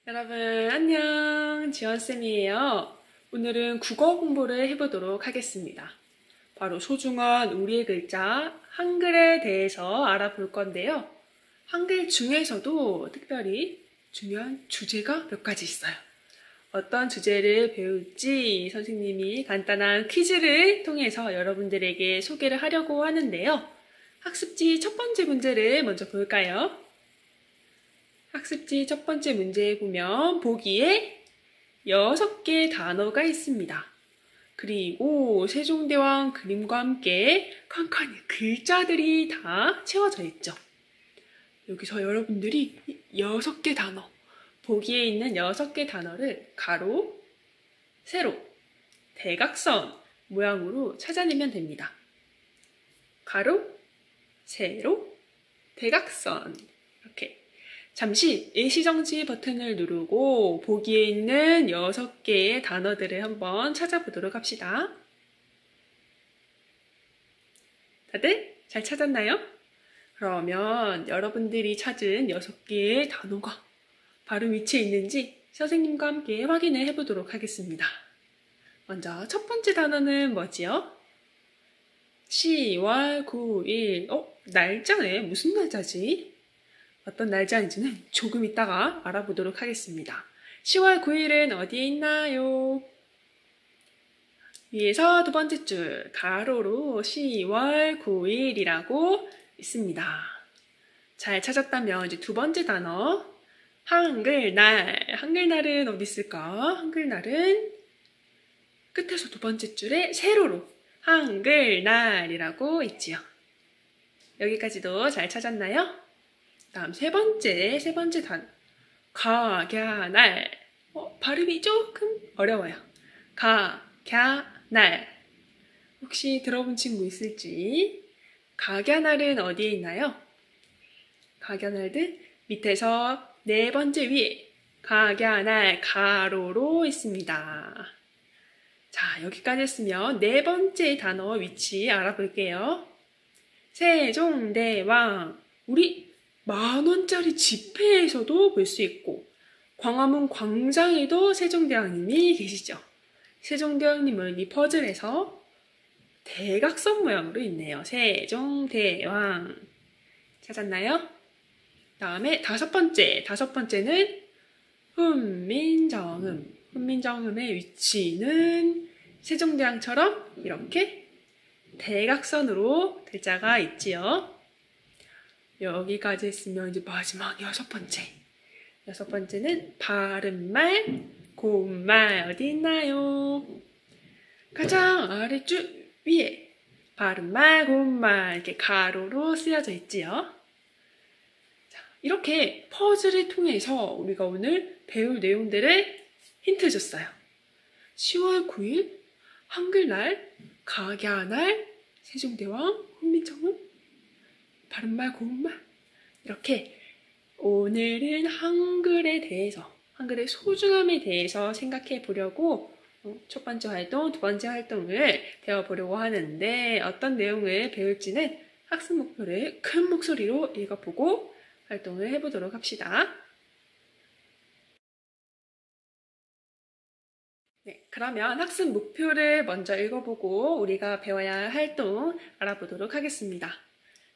여러분 안녕, 지원쌤이에요. 오늘은 국어 공부를 해보도록 하겠습니다. 바로 소중한 우리의 글자 한글에 대해서 알아볼 건데요. 한글 중에서도 특별히 중요한 주제가 몇 가지 있어요. 어떤 주제를 배울지 선생님이 간단한 퀴즈를 통해서 여러분들에게 소개를 하려고 하는데요. 학습지 첫 번째 문제를 먼저 볼까요? 학습지 첫 번째 문제에 보면 보기에 6개의 단어가 있습니다. 그리고 세종대왕 그림과 함께 칸칸이 글자들이 다 채워져 있죠. 여기서 여러분들이 6개 단어, 보기에 있는 6개 단어를 가로, 세로, 대각선 모양으로 찾아내면 됩니다. 가로, 세로, 대각선 이렇게. 잠시 일시정지 버튼을 누르고 보기에 있는 6개의 단어들을 한번 찾아보도록 합시다. 다들 잘 찾았나요? 그러면 여러분들이 찾은 6개의 단어가 바로 위치에 있는지 선생님과 함께 확인을 해보도록 하겠습니다. 먼저 첫 번째 단어는 뭐지요? 10월 9일. 날짜네. 무슨 날짜지? 어떤 날짜인지는 조금 이따가 알아보도록 하겠습니다. 10월 9일은 어디에 있나요? 위에서 두 번째 줄 가로로 10월 9일이라고 있습니다. 잘 찾았다면 이제 두 번째 단어 한글날. 한글날은 어디 있을까? 한글날은 끝에서 두 번째 줄에 세로로 한글날이라고 있지요. 여기까지도 잘 찾았나요? 다음 세 번째 단어 가갸날. 발음이 조금 어려워요. 가갸날. 혹시 들어본 친구 있을지? 가갸날은 어디에 있나요? 가갸날은 밑에서 네 번째 위에 가갸날 가로로 있습니다. 자, 여기까지 했으면 네 번째 단어 위치 알아볼게요. 세종대왕. 우리 10,000원짜리 지폐에서도 볼 수 있고 광화문 광장에도 세종대왕님이 계시죠. 세종대왕님은 이 퍼즐에서 대각선 모양으로 있네요. 세종대왕. 찾았나요? 다음에 다섯 번째는 훈민정음. 훈민정음의 위치는 세종대왕처럼 이렇게 대각선으로 글자가 있지요. 여기까지 했으면 이제 마지막 여섯 번째는 바른말, 고운말 어디 있나요? 가장 아래줄 위에 바른말, 고운말 이렇게 가로로 쓰여져 있지요. 자, 이렇게 퍼즐을 통해서 우리가 오늘 배울 내용들을 힌트 줬어요. 10월 9일 한글날, 가갸날, 세종대왕, 훈민정음, 바른말, 고운말 이렇게 오늘은 한글에 대해서, 한글의 소중함에 대해서 생각해 보려고 첫 번째 활동, 두 번째 활동을 배워보려고 하는데 어떤 내용을 배울지는 학습 목표를 큰 목소리로 읽어보고 활동을 해보도록 합시다. 네, 그러면 학습 목표를 먼저 읽어보고 우리가 배워야 할 활동 알아보도록 하겠습니다.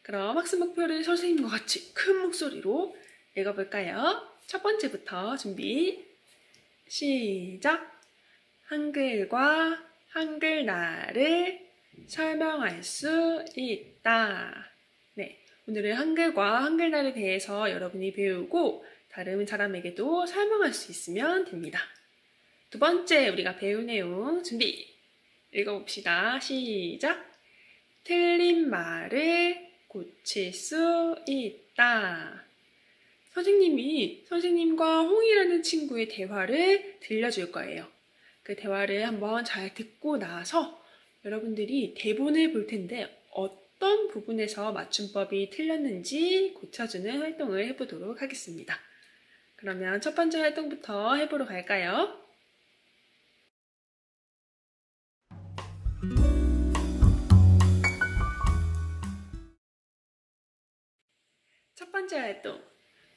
그럼 학습 목표를 선생님과 같이 큰 목소리로 읽어볼까요? 첫 번째부터 준비, 시작! 한글과 한글날을 설명할 수 있다. 네, 오늘은 한글과 한글날에 대해서 여러분이 배우고 다른 사람에게도 설명할 수 있으면 됩니다. 두 번째 우리가 배울 내용 준비, 읽어봅시다. 시작! 틀린 말을 고칠 수 있다. 선생님과 홍이라는 친구의 대화를 들려줄 거예요. 그 대화를 한번 잘 듣고 나서 여러분들이 대본을 볼 텐데 어떤 부분에서 맞춤법이 틀렸는지 고쳐주는 활동을 해보도록 하겠습니다. 그러면 첫 번째 활동부터 해보러 갈까요? 첫 번째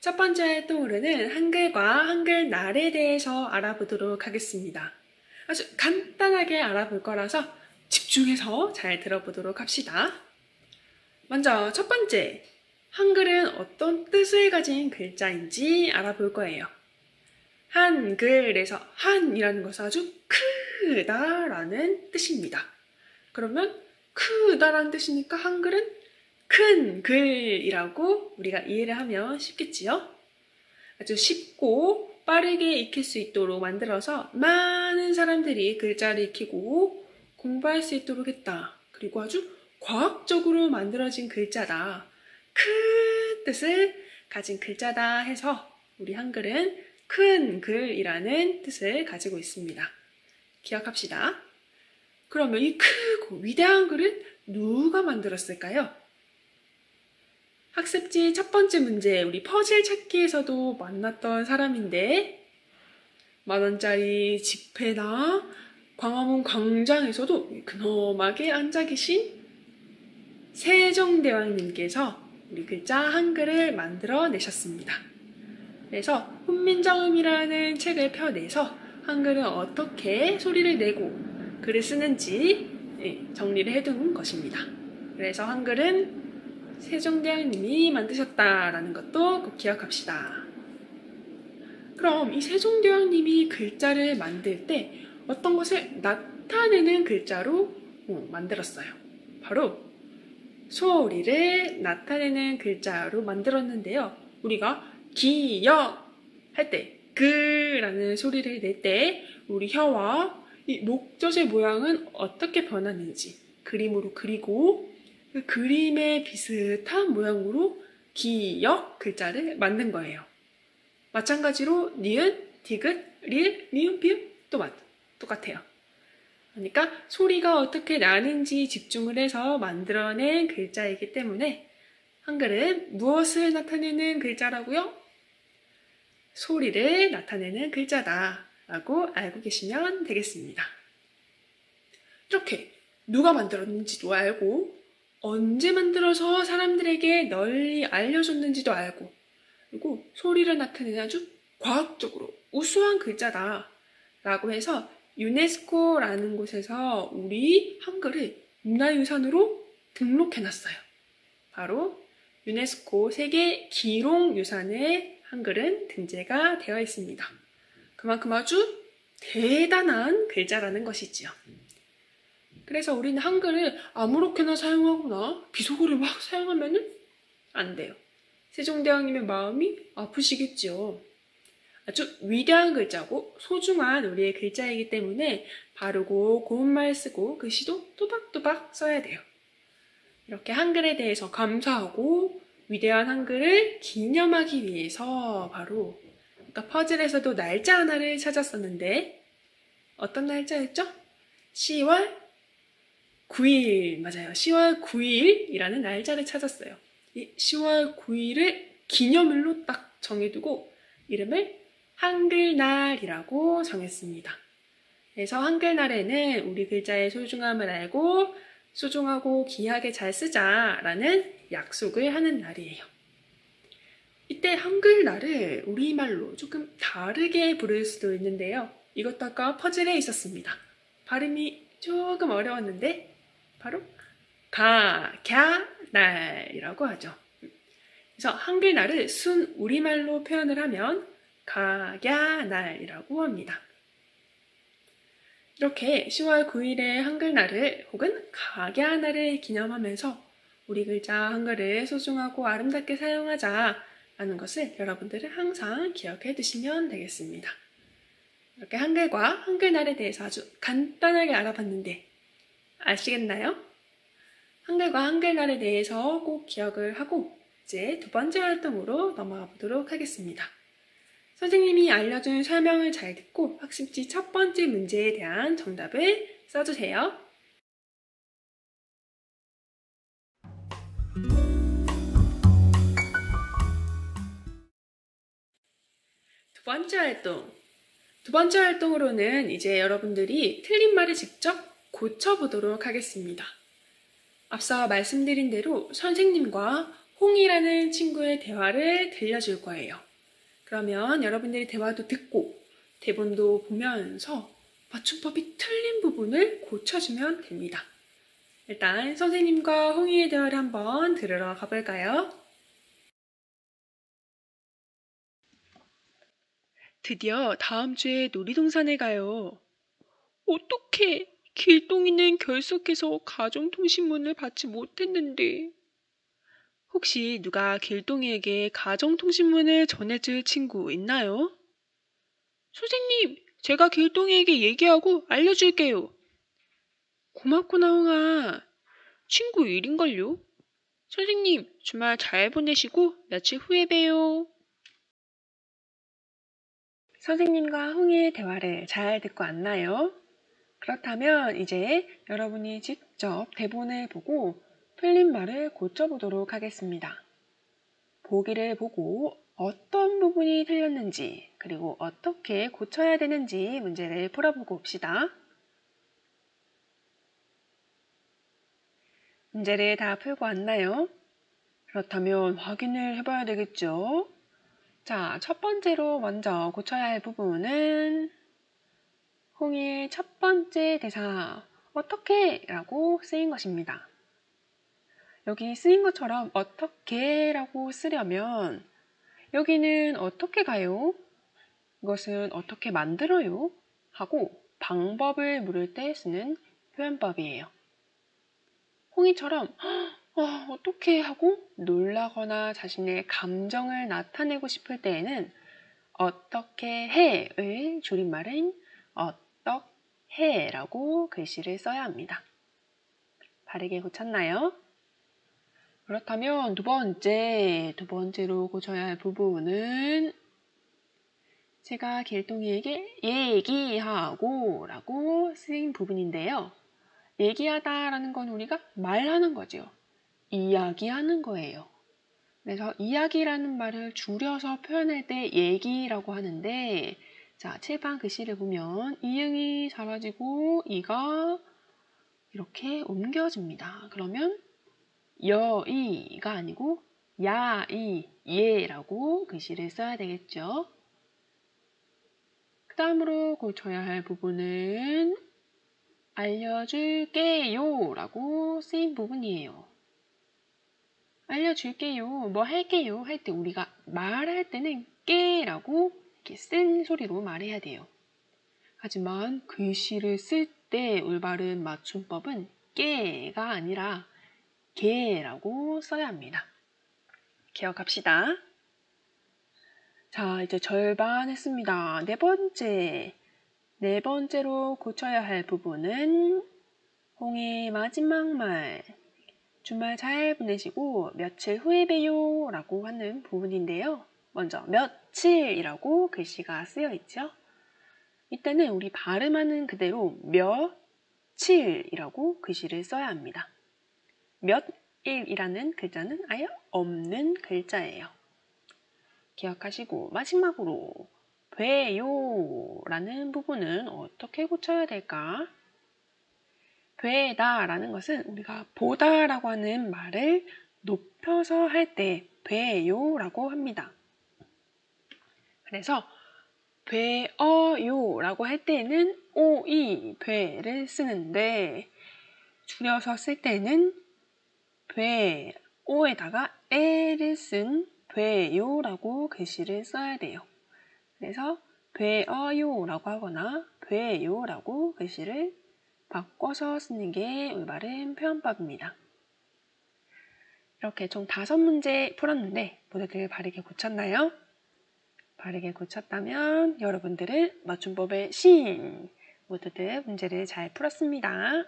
첫 번째 활동으로는 한글과 한글날에 대해서 알아보도록 하겠습니다. 아주 간단하게 알아볼 거라서 집중해서 잘 들어보도록 합시다. 먼저 첫 번째, 한글은 어떤 뜻을 가진 글자인지 알아볼 거예요. 한글에서 한이라는 것은 아주 크다라는 뜻입니다. 그러면 크다라는 뜻이니까 한글은 큰 글이라고 우리가 이해를 하면 쉽겠지요? 아주 쉽고 빠르게 익힐 수 있도록 만들어서 많은 사람들이 글자를 익히고 공부할 수 있도록 했다. 그리고 아주 과학적으로 만들어진 글자다. 큰 뜻을 가진 글자다 해서 우리 한글은 큰 글이라는 뜻을 가지고 있습니다. 기억합시다. 그러면 이 크고 위대한 글은 누가 만들었을까요? 학습지 첫 번째 문제, 우리 퍼즐 찾기에서도 만났던 사람인데 10,000원짜리 지폐나 광화문 광장에서도 근엄하게 앉아 계신 세종대왕님께서 우리 글자 한글을 만들어내셨습니다. 그래서 훈민정음이라는 책을 펴내서 한글은 어떻게 소리를 내고 글을 쓰는지 정리를 해둔 것입니다. 그래서 한글은 세종대왕님이 만드셨다라는 것도 꼭 기억합시다. 그럼 이 세종대왕님이 글자를 만들 때 어떤 것을 나타내는 글자로 만들었어요. 바로 소리를 나타내는 글자로 만들었는데요. 우리가 기역 할 때 그라는 소리를 낼 때 우리 혀와 이 목젖의 모양은 어떻게 변하는지 그림으로 그리고 그 그림에 비슷한 모양으로 기역 글자를 만든 거예요. 마찬가지로 니은, 디귿, 리을, 미음, 비음 또 똑같아요. 그러니까 소리가 어떻게 나는지 집중을 해서 만들어낸 글자이기 때문에 한글은 무엇을 나타내는 글자라고요? 소리를 나타내는 글자다라고 알고 계시면 되겠습니다. 이렇게 누가 만들었는지도 알고 언제 만들어서 사람들에게 널리 알려줬는지도 알고 그리고 소리를 나타내는 아주 과학적으로 우수한 글자다 라고 해서 유네스코라는 곳에서 우리 한글을 문화유산으로 등록해놨어요. 바로 유네스코 세계 기록유산에 한글은 등재가 되어 있습니다. 그만큼 아주 대단한 글자라는 것이지요. 그래서 우리는 한글을 아무렇게나 사용하거나 비속어를 막 사용하면 안 돼요. 세종대왕님의 마음이 아프시겠죠. 아주 위대한 글자고 소중한 우리의 글자이기 때문에 바르고 고운 말 쓰고 글씨도 또박또박 써야 돼요. 이렇게 한글에 대해서 감사하고 위대한 한글을 기념하기 위해서 바로 아까 퍼즐에서도 날짜 하나를 찾았었는데 어떤 날짜였죠? 10월 9일 맞아요. 10월 9일이라는 날짜를 찾았어요. 이 10월 9일을 기념일로 딱 정해두고 이름을 한글날이라고 정했습니다. 그래서 한글날에는 우리 글자의 소중함을 알고 소중하고 귀하게 잘 쓰자라는 약속을 하는 날이에요. 이때 한글날을 우리말로 조금 다르게 부를 수도 있는데요. 이것도 아까 퍼즐에 있었습니다. 발음이 조금 어려웠는데 바로 가갸날이라고 하죠. 그래서 한글날을 순 우리말로 표현을 하면 가갸날이라고 합니다. 이렇게 10월 9일의 한글날을 혹은 가갸날을 기념하면서 우리 글자 한글을 소중하고 아름답게 사용하자라는 것을 여러분들은 항상 기억해 두시면 되겠습니다. 이렇게 한글과 한글날에 대해서 아주 간단하게 알아봤는데 아시겠나요? 한글과 한글날에 대해서 꼭 기억을 하고 이제 두 번째 활동으로 넘어가 보도록 하겠습니다. 선생님이 알려준 설명을 잘 듣고 학습지 첫 번째 문제에 대한 정답을 써주세요. 두 번째 활동. 두 번째 활동으로는 이제 여러분들이 틀린 말을 직접 고쳐보도록 하겠습니다. 앞서 말씀드린 대로 선생님과 홍이라는 친구의 대화를 들려줄 거예요. 그러면 여러분들이 대화도 듣고 대본도 보면서 맞춤법이 틀린 부분을 고쳐주면 됩니다. 일단 선생님과 홍이의 대화를 한번 들으러 가볼까요? 드디어 다음 주에 놀이동산에 가요. 어떡해! 길동이는 결석해서 가정통신문을 받지 못했는데. 혹시 누가 길동이에게 가정통신문을 전해줄 친구 있나요? 선생님, 제가 길동이에게 얘기하고 알려줄게요. 고맙구나, 홍아. 친구 일인걸요? 선생님, 주말 잘 보내시고 며칠 후에 봬요. 선생님과 홍이의 대화를 잘 듣고 왔나요? 그렇다면 이제 여러분이 직접 대본을 보고 틀린 말을 고쳐보도록 하겠습니다. 보기를 보고 어떤 부분이 틀렸는지 그리고 어떻게 고쳐야 되는지 문제를 풀어보고 옵시다. 문제를 다 풀고 왔나요? 그렇다면 확인을 해봐야 되겠죠? 자, 첫 번째로 먼저 고쳐야 할 부분은 홍이의 첫 번째 대사 어떻게? 라고 쓰인 것입니다. 여기 쓰인 것처럼 어떻게? 라고 쓰려면 여기는 어떻게 가요? 이것은 어떻게 만들어요? 하고 방법을 물을 때 쓰는 표현법이에요. 홍이처럼 어떻게 하고 놀라거나 자신의 감정을 나타내고 싶을 때에는 어떻게 해의 줄임말인 어떡해라고 글씨를 써야 합니다. 바르게 고쳤나요? 그렇다면 두 번째로 고쳐야 할 부분은 제가 길동이에게 얘기하고 라고 쓰인 부분인데요. 얘기하다 라는 건 우리가 말하는 거죠. 이야기하는 거예요. 그래서 이야기라는 말을 줄여서 표현할 때 얘기라고 하는데 자, 칠판 글씨를 보면 이응이 사라지고 이가 이렇게 옮겨집니다. 그러면 여이가 아니고 야이 예라고 글씨를 써야 되겠죠. 그 다음으로 고쳐야 할 부분은 알려줄게요 라고 쓰인 부분이에요. 알려줄게요, 뭐 할게요 할 때 우리가 말할 때는 깨라고 이렇게 센 소리로 말해야 돼요. 하지만 글씨를 쓸 때 올바른 맞춤법은 깨가 아니라 개라고 써야 합니다. 기억합시다. 자, 이제 절반 했습니다. 네 번째로 고쳐야 할 부분은 홍의 마지막 말 주말 잘 보내시고 며칠 후에 봬요 라고 하는 부분인데요. 먼저 며칠이라고 글씨가 쓰여 있죠. 이때는 우리 발음하는 그대로 며칠이라고 글씨를 써야 합니다. 몇일이라는 글자는 아예 없는 글자예요. 기억하시고 마지막으로 봬요 라는 부분은 어떻게 고쳐야 될까? 뵈다 라는 것은 우리가 보다 라고 하는 말을 높여서 할 때 뵈요 라고 합니다. 그래서 뵈어요 라고 할 때는 오이 뵈를 쓰는데 줄여서 쓸 때는 뵈 오에다가 에를 쓴 뵈요 라고 글씨를 써야 돼요. 그래서 뵈어요 라고 하거나 뵈요 라고 글씨를 바꿔서 쓰는 게 올바른 표현법입니다. 이렇게 총 5문제 풀었는데 모두들 바르게 고쳤나요? 바르게 고쳤다면 여러분들은 맞춤법의 신! 모두들 문제를 잘 풀었습니다.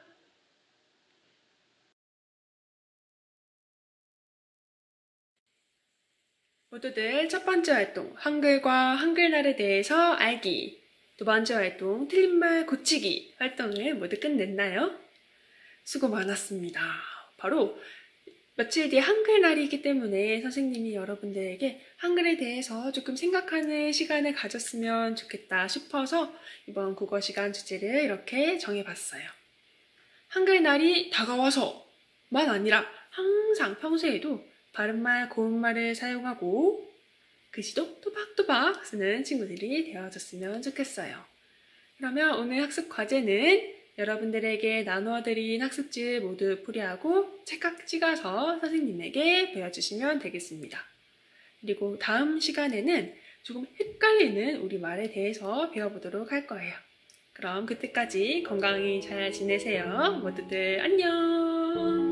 모두들 첫 번째 활동, 한글과 한글날에 대해서 알기. 두 번째 활동, 틀린말 고치기 활동을 모두 끝냈나요? 수고 많았습니다. 바로 며칠 뒤에 한글날이기 때문에 선생님이 여러분들에게 한글에 대해서 조금 생각하는 시간을 가졌으면 좋겠다 싶어서 이번 국어 시간 주제를 이렇게 정해봤어요. 한글날이 다가와서만 아니라 항상 평소에도 바른말, 고운말을 사용하고 글씨도 또박또박 쓰는 친구들이 되어줬으면 좋겠어요. 그러면 오늘 학습 과제는 여러분들에게 나누어드린 학습지 모두 풀이하고 찰칵 찍어서 선생님에게 보여주시면 되겠습니다. 그리고 다음 시간에는 조금 헷갈리는 우리말에 대해서 배워보도록 할 거예요. 그럼 그때까지 건강히 잘 지내세요. 모두들 안녕!